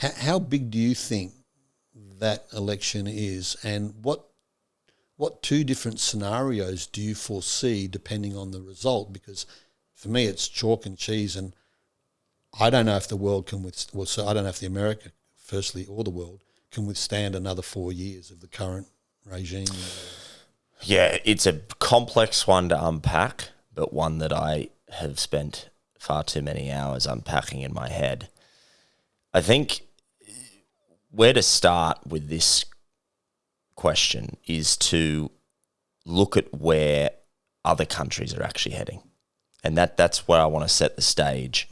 How big do you think that election is, and what two different scenarios do you foresee depending on the result? Because for me, it's chalk and cheese, and I don't know if the world can so I don't know if the America, firstly, or the world can withstand another 4 years of the current regime. Yeah, it's a complex one to unpack, but one that I have spent far too many hours unpacking in my head. I think where to start with this question is to look at where other countries are actually heading. And that's where I want to set the stage.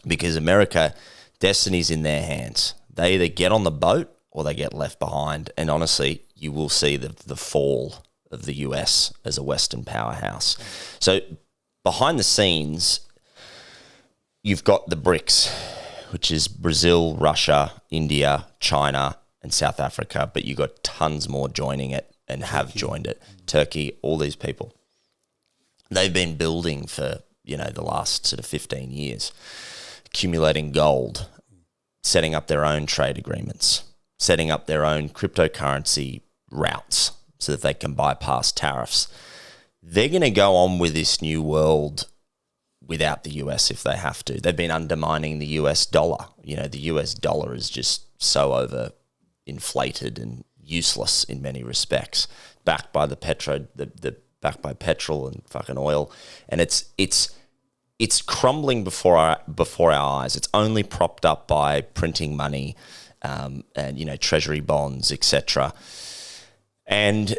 Because America, destiny's in their hands. They either get on the boat or they get left behind. And honestly, you will see the fall of the US as a Western powerhouse. So behind the scenes, you've got the BRICS, which is Brazil, Russia, India, China, and South Africa. But you've got tons more joining it and have joined it. Turkey, all these people. They've been building for, the last sort of 15 years, accumulating gold, setting up their own trade agreements, setting up their own cryptocurrency routes so that they can bypass tariffs. They're going to go on with this new world without the US if they have to. They've been undermining the US dollar. The US dollar is just so overinflated and useless in many respects, backed by backed by petrol and fucking oil, and it's crumbling before our eyes. It's only propped up by printing money, and treasury bonds, etc. And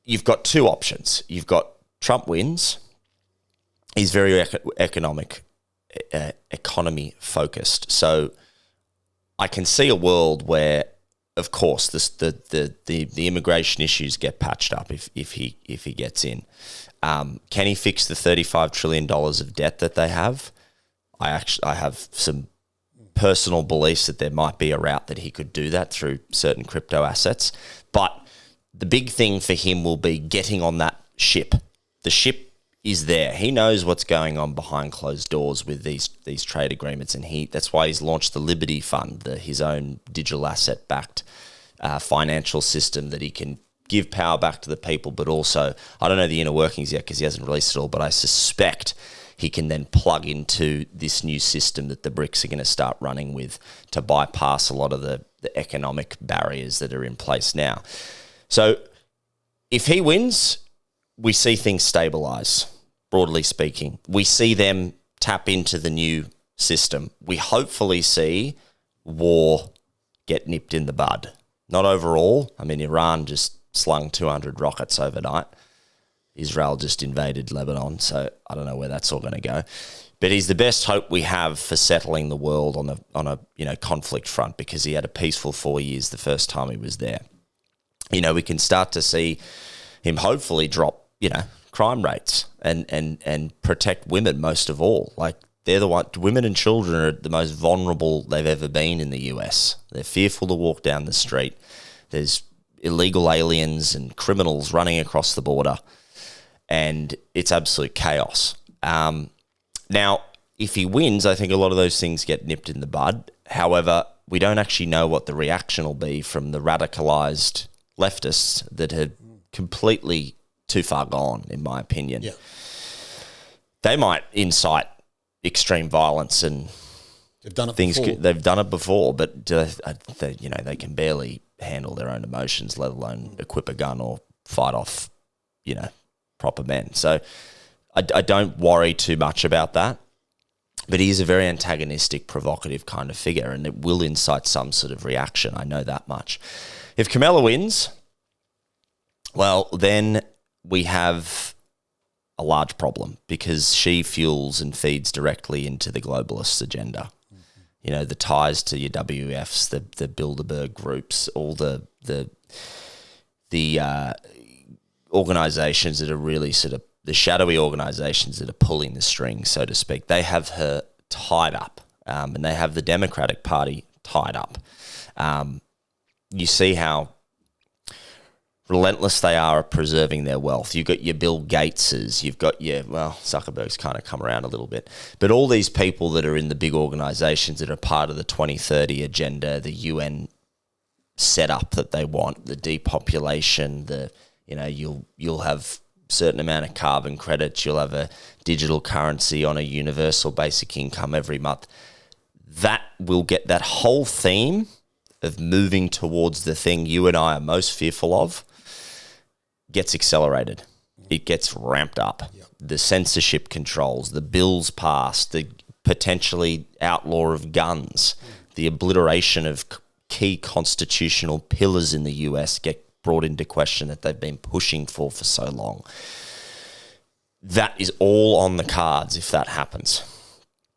you've got two options. You've got Trump wins. He's very economy focused. So I can see a world where, of course, the immigration issues get patched up if he gets in. Can he fix the $35 trillion of debt that they have? I have some personal beliefs that there might be a route that he could do that through certain crypto assets. But the big thing for him will be getting on that ship. The ship is there. He knows what's going on behind closed doors with these trade agreements, and that's why he's launched the Liberty Fund, his own digital asset-backed financial system that he can give power back to the people, but also, I don't know the inner workings yet because he hasn't released it all, but I suspect he can then plug into this new system that the BRICS are going to start running with to bypass a lot of the economic barriers that are in place now. So if he wins, we see things stabilise, broadly speaking. We see them tap into the new system. We hopefully see war get nipped in the bud. Not overall. I mean, Iran just slung 200 rockets overnight. Israel just invaded Lebanon, so I don't know where that's all going to go. But he's the best hope we have for settling the world on a conflict front, because he had a peaceful 4 years the first time he was there. We can start to see him hopefully drop, crime rates and protect women most of all. Like, they're the one, women and children are the most vulnerable they've ever been in the US. They're fearful to walk down the street. There's illegal aliens and criminals running across the border, and it's absolute chaos. Now, if he wins, I think a lot of those things get nipped in the bud. However, we don't actually know what the reaction will be from the radicalized leftists that have completely too far gone, in my opinion. Yeah. They might incite extreme violence and they've done it things. Before. They've done it before, but they can barely handle their own emotions, let alone equip a gun or fight off, proper men. So I don't worry too much about that. But he is a very antagonistic, provocative kind of figure, and it will incite some sort of reaction. I know that much. If Kamala wins, well, then we have a large problem, because she fuels and feeds directly into the globalist agenda. Mm-hmm. The ties to your WFs, the Bilderberg groups, all the organizations that are really sort of the shadowy organizations that are pulling the strings, so to speak. They have her tied up, and they have the Democratic Party tied up. You see how relentless they are at preserving their wealth. You've got your Bill Gateses, you've got your, well, Zuckerberg's kind of come around a little bit, but all these people that are in the big organizations that are part of the 2030 agenda, the UN setup that they want, the depopulation, you'll have certain amount of carbon credits, you'll have a digital currency on a universal basic income every month. That will get that whole theme of moving towards the thing you and I are most fearful of gets accelerated. It gets ramped up. Yep. The censorship controls, the bills passed, the potentially outlaw of guns, the obliteration of key constitutional pillars in the US get brought into question that they've been pushing for so long. That is all on the cards if that happens.